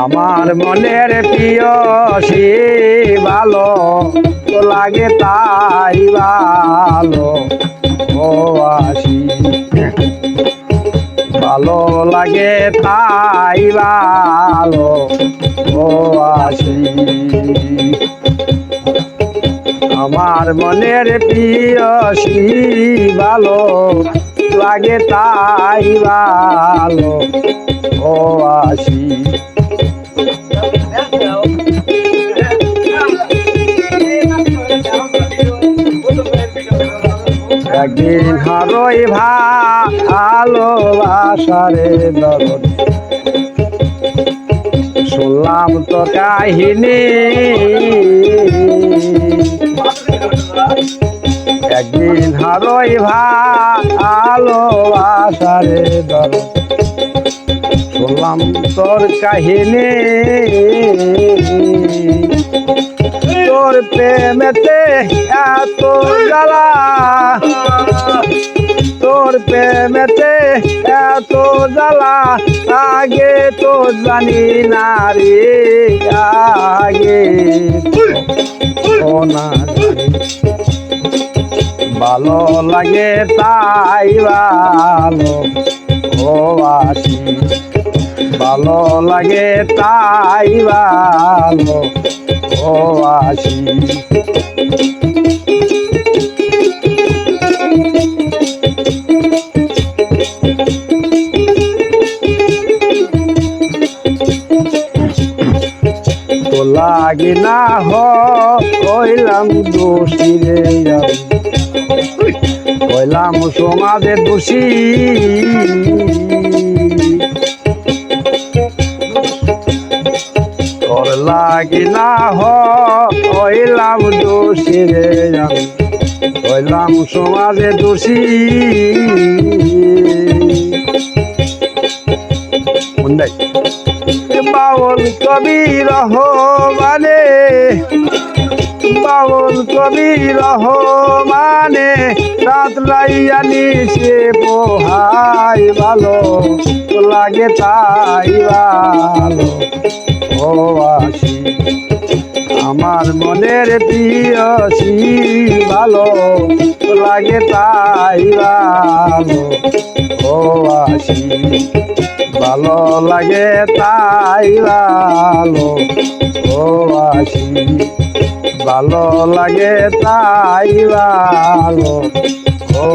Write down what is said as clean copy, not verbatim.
আমার মনের প্রিয় সে ভালো লাগে তাই ভালো ও আসি, ভালো লাগে তাই ভালো ও আসি। আমার মনের প্রিয় সে ভালো লাগে তাই ভালো ও আসি। একদিন হারই ভালোবাসারে দরদ, শুনলাম তো কাহিনী। একদিন হারই ভালোবাসারে দরদ, শুনলাম তোর কাহিনী। তোর প্রেমেতে এত জ্বালা, তোর প্রেমেতে এত জ্বালা, আগে তো জানি না রে, আগে তো না জানি। ভালো লাগে তাই ভালো ও আসি, ভালো লাগে তাই ভালো ও আসি। তো লাগি না হইলাম দোষী রে, হইলাম সমাজে দোষী। তোর লাগি না হইলাম দোষী রে, হইলাম সমাজে দোষী। বাউল কবি রহমানে, বাউল কবি রহমানে, রাত লাইয়া নিশে পোহাই ভালো লাগে তাই ভালো ও আসি। আমার মনের প্রিয় সে ভালো লাগে তাই ভালো ও আসি, ভালো লাগে তাই ভালো ও আসি, ভালো লাগে তাই ভালো ও।